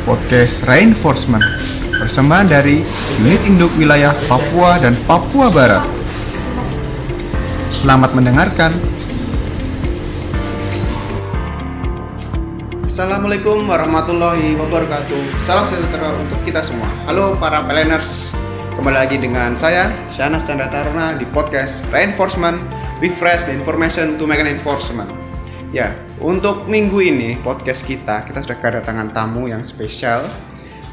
podcast Reinforcement, persembahan dari Unit Induk Wilayah Papua dan Papua Barat. Selamat mendengarkan. Assalamualaikum warahmatullahi wabarakatuh. Salam sejahtera untuk kita semua. Halo para planners, kembali lagi dengan saya Syanas Chandra Taruna di podcast Reinforcement, Refresh the Information to Make an Enforcement. Ya, untuk minggu ini podcast kita sudah kedatangan tamu yang spesial,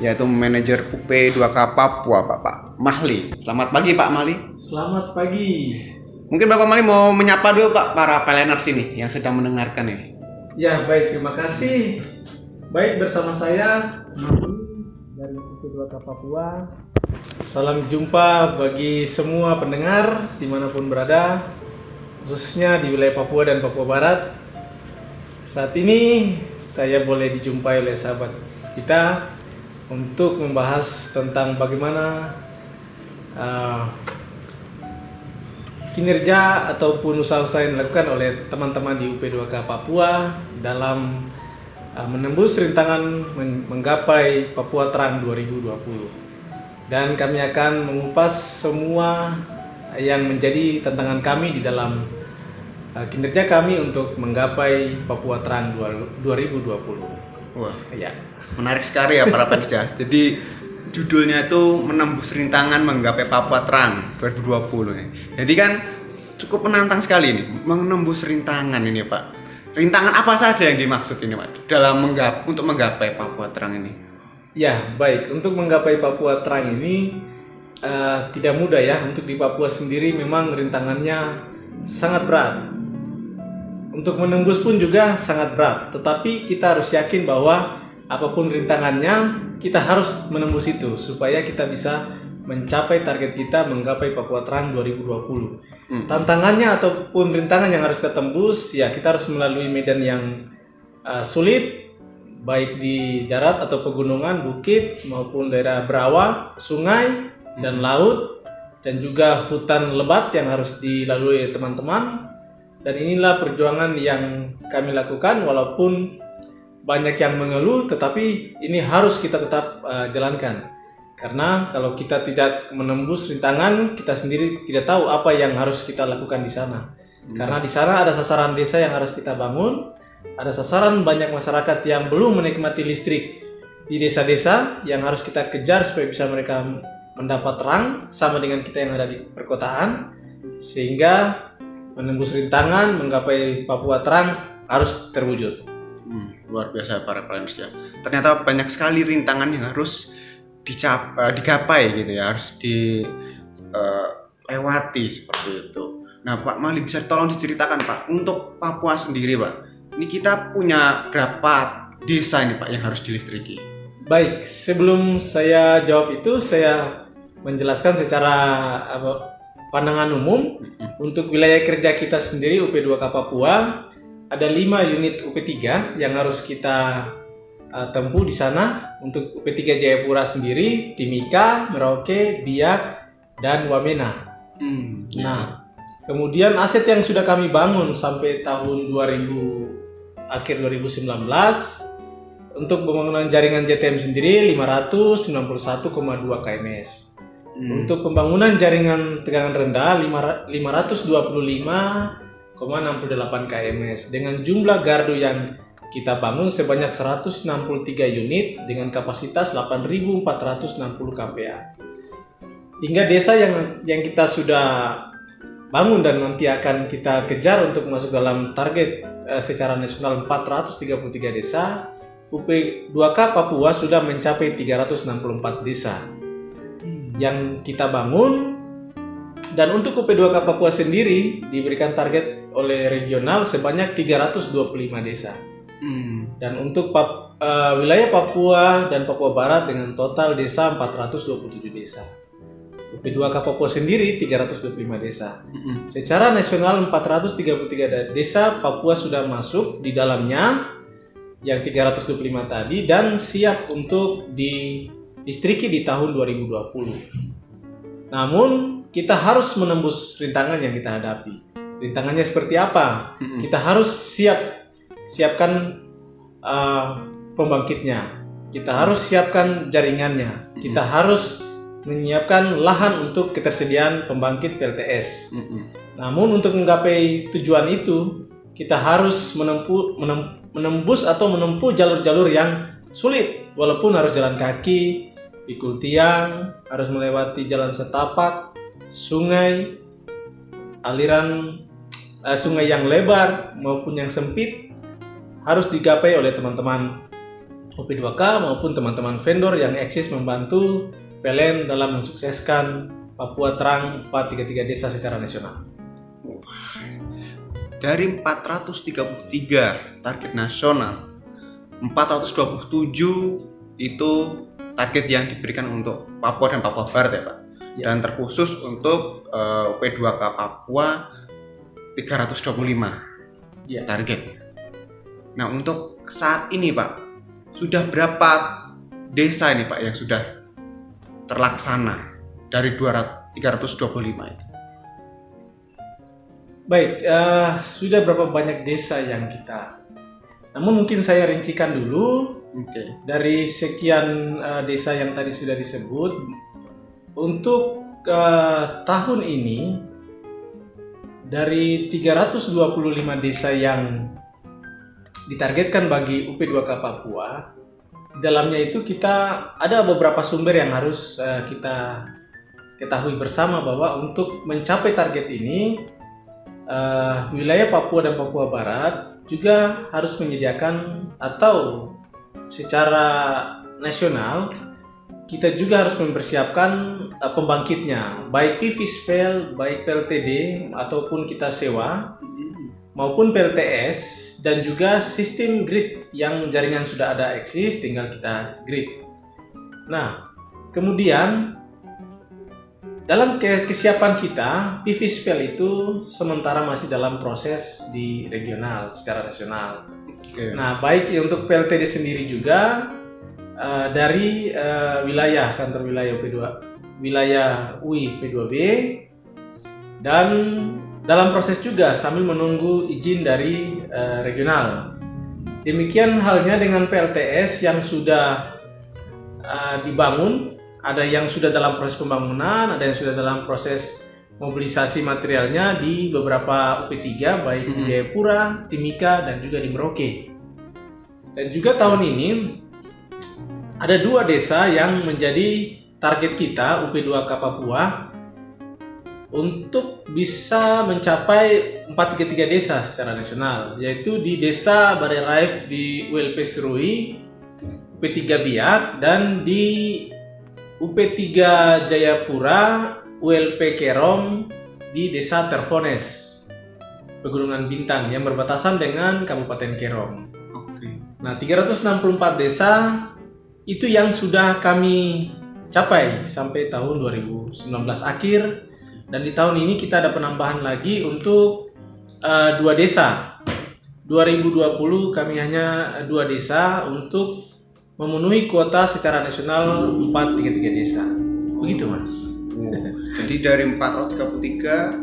yaitu manajer UP2K Papua, Bapak Mahli. Selamat pagi Pak Mahli. Selamat pagi. Mungkin Bapak Mahli mau menyapa dulu Pak para planners ini yang sedang mendengarkan ini. Ya baik, terima kasih. Baik, bersama saya Mahli dari UP2K Papua. Salam jumpa bagi semua pendengar dimanapun berada, khususnya di wilayah Papua dan Papua Barat. Saat ini saya boleh dijumpai oleh sahabat kita untuk membahas tentang bagaimana kinerja ataupun usaha-usaha yang dilakukan oleh teman-teman di UP2K Papua dalam menembus rintangan menggapai Papua Terang 2020. Dan kami akan mengupas semua yang menjadi tantangan kami di dalam kinerja kami untuk menggapai Papua Terang 2020. Wah, ya. Menarik sekali ya para fans ya. Jadi judulnya itu menembus rintangan menggapai Papua Terang 2020 nih. Jadi kan cukup menantang sekali nih menembus rintangan ini Pak. Rintangan apa saja yang dimaksud ini Pak dalam untuk menggapai Papua Terang ini? Ya, baik. Untuk menggapai Papua Terang ini tidak mudah ya. Untuk di Papua sendiri memang rintangannya sangat berat. Untuk menembus pun juga sangat berat. Tetapi kita harus yakin bahwa apapun rintangannya, kita harus menembus itu supaya kita bisa mencapai target kita menggapai Papua Terang 2020. Tantangannya ataupun rintangan yang harus kita tembus, ya kita harus melalui medan yang sulit, baik di darat atau pegunungan, bukit maupun daerah berawa, sungai dan laut, dan juga hutan lebat yang harus dilalui teman-teman. Dan inilah perjuangan yang kami lakukan, walaupun banyak yang mengeluh, tetapi ini harus kita tetap jalankan. Karena kalau kita tidak menembus rintangan, kita sendiri tidak tahu apa yang harus kita lakukan di sana. Karena di sana ada sasaran desa yang harus kita bangun, ada sasaran banyak masyarakat yang belum menikmati listrik di desa-desa yang harus kita kejar supaya bisa mereka mendapat terang sama dengan kita yang ada di perkotaan, sehingga menembus rintangan menggapai Papua Terang harus terwujud. Luar biasa para planners ya. Ternyata banyak sekali rintangan yang harus digapai gitu ya, harus dilewati seperti itu. Nah Pak Mahli, bisa tolong diceritakan Pak untuk Papua sendiri Pak. Ini kita punya berapa desa ini Pak yang harus dilistriki? Baik, sebelum saya jawab itu saya menjelaskan secara pandangan umum. Untuk wilayah kerja kita sendiri UP2K Papua ada 5 unit UP3 yang harus kita tempuh di sana. Untuk UP3 Jayapura sendiri, Timika, Merauke, Biak, dan Wamena. Nah, kemudian aset yang sudah kami bangun sampai tahun akhir 2019 untuk pembangunan jaringan JTM sendiri 591,2 kms. Untuk pembangunan jaringan tegangan rendah 525,68 kms dengan jumlah gardu yang kita bangun sebanyak 163 unit dengan kapasitas 8.460 kVA. Hingga desa yang kita sudah bangun dan nanti akan kita kejar untuk masuk dalam target secara nasional 433 desa, UP2K Papua sudah mencapai 364 desa yang kita bangun. Dan untuk UP2K Papua sendiri diberikan target oleh regional sebanyak 325 desa. Dan untuk wilayah Papua dan Papua Barat dengan total desa 427 desa. UP2K Papua sendiri 325 desa. Secara nasional 433 desa Papua sudah masuk di dalamnya yang 325 tadi dan siap untuk dilistriki di tahun 2020. Namun kita harus menembus rintangan yang kita hadapi. Rintangannya seperti apa? Kita harus siapkan pembangkitnya. kita harus siapkan jaringannya, kita harus menyiapkan lahan untuk ketersediaan pembangkit PLTS. Namun untuk menggapai tujuan itu, kita harus menembus atau menempuh jalur-jalur yang sulit, walaupun harus jalan kaki, pikul tiang, harus melewati jalan setapak, sungai, aliran sungai yang lebar maupun yang sempit, harus digapai oleh teman-teman UP2K maupun teman-teman vendor yang eksis membantu PLN dalam mensukseskan Papua Terang 433 desa secara nasional. Dari 433 target nasional, 427 itu target yang diberikan untuk Papua dan Papua Barat ya Pak. Ya. Dan terkhusus untuk UP2K Papua 325 ya, targetnya. Nah untuk saat ini Pak, sudah berapa desa ini Pak yang sudah terlaksana dari 325 itu? Baik, sudah berapa banyak desa yang kita, namun mungkin saya rincikan dulu. Dari sekian desa yang tadi sudah disebut, untuk tahun ini dari 325 desa yang ditargetkan bagi UP2K Papua, di dalamnya itu kita ada beberapa sumber yang harus kita ketahui bersama bahwa untuk mencapai target ini, wilayah Papua dan Papua Barat juga harus menyediakan atau secara nasional kita juga harus mempersiapkan pembangkitnya, baik PV spell, baik PLTD ataupun kita sewa, maupun PLTS, dan juga sistem grid yang jaringan sudah ada eksis, tinggal kita grid. Nah, kemudian dalam kesiapan kita, PV spell itu sementara masih dalam proses di regional secara nasional. Nah, baik untuk PLTD sendiri juga dari wilayah kantor wilayah wilayah UI P2B, dan dalam proses juga sambil menunggu izin dari regional. Demikian halnya dengan PLTS yang sudah dibangun, ada yang sudah dalam proses pembangunan, ada yang sudah dalam proses mobilisasi materialnya di beberapa UP3, baik di Jayapura, Timika, dan juga di Merauke. Dan juga tahun ini ada 2 desa yang menjadi target kita UP2K Papua untuk bisa mencapai 433 desa secara nasional, yaitu di Desa Badai Raif di ULP Serui, UP3 Biak, dan di UP3 Jayapura, ULP Kerong di Desa Terfones, Pegunungan Bintang yang berbatasan dengan Kabupaten Kerong. Nah, 364 desa itu yang sudah kami capai sampai tahun 2019 akhir, dan di tahun ini kita ada penambahan lagi untuk 2 desa. 2020 kami hanya 2 desa untuk memenuhi kuota secara nasional 433 desa. Begitu Mas. Jadi dari 433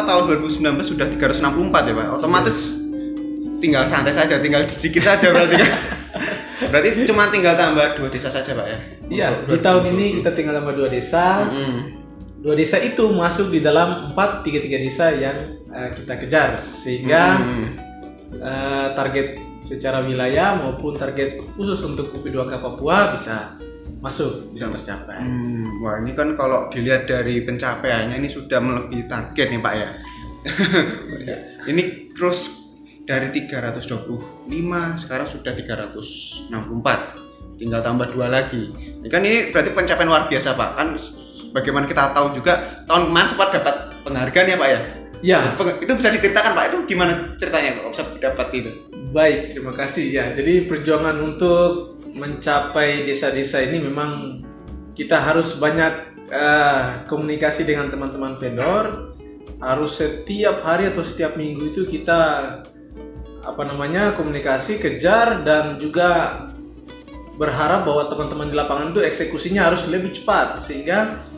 tahun 2019 sudah 364 ya Pak. Otomatis tinggal santai saja, tinggal sedikit saja berarti kan. Berarti cuma tinggal tambah 2 desa saja Pak ya? Iya, di tahun ini kita tinggal tambah 2 desa. 2 desa itu masuk di dalam 433 desa yang kita kejar, sehingga target secara wilayah maupun target khusus untuk UP2K Papua bisa masuk, bisa tercapai. Wah, ini kan kalau dilihat dari pencapaiannya ini sudah melebihi target nih Pak ya. Ini terus dari 325 sekarang sudah 364, tinggal tambah 2 lagi. Ini kan ini berarti pencapaian luar biasa Pak. Kan bagaimana kita tahu juga tahun kemarin sempat dapat penghargaan ya Pak ya. Ya, itu bisa diceritakan Pak, itu gimana ceritanya Pak bisa dapat itu? Baik, terima kasih ya. Jadi perjuangan untuk mencapai desa-desa ini memang kita harus banyak komunikasi dengan teman-teman vendor. Harus setiap hari atau setiap minggu itu kita komunikasi, kejar, dan juga berharap bahwa teman-teman di lapangan itu eksekusinya harus lebih cepat, sehingga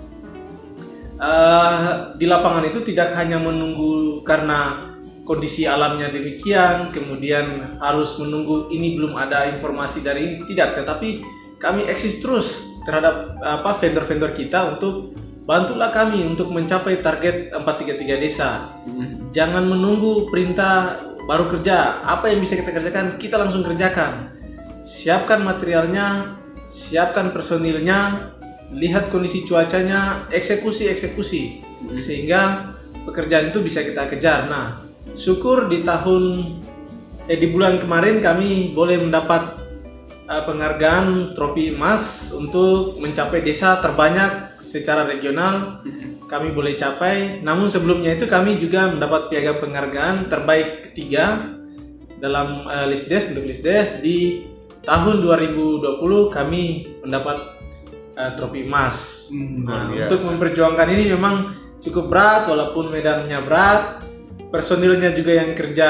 di lapangan itu tidak hanya menunggu karena kondisi alamnya demikian, kemudian harus menunggu ini belum ada informasi dari ini, tidak, tetapi kami eksis terus terhadap vendor-vendor kita untuk bantulah kami untuk mencapai target 433 desa. Jangan menunggu perintah baru kerja. Apa yang bisa kita kerjakan, kita langsung kerjakan. Siapkan materialnya, siapkan personilnya, lihat kondisi cuacanya, eksekusi. Sehingga pekerjaan itu bisa kita kejar. Nah, syukur di bulan kemarin kami boleh mendapat penghargaan trofi emas untuk mencapai desa terbanyak secara regional. Kami boleh capai. Namun sebelumnya itu kami juga mendapat piagam penghargaan terbaik ketiga dalam Lisdes, untuk Lisdes di tahun 2020 kami mendapat trofi emas. Nah, untuk memperjuangkan ini memang cukup berat, walaupun medannya berat, personilnya juga yang kerja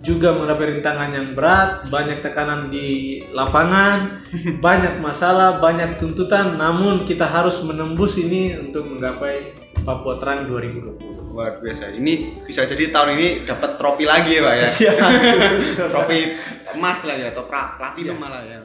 juga menghadapi rintangan yang berat, banyak tekanan di lapangan, banyak masalah, banyak tuntutan, namun kita harus menembus ini untuk menggapai Papua Terang 2020. Luar biasa. Ini bisa jadi tahun ini dapat trofi lagi ya Pak ya. Trofi emas lah ya, atau platinum malah ya.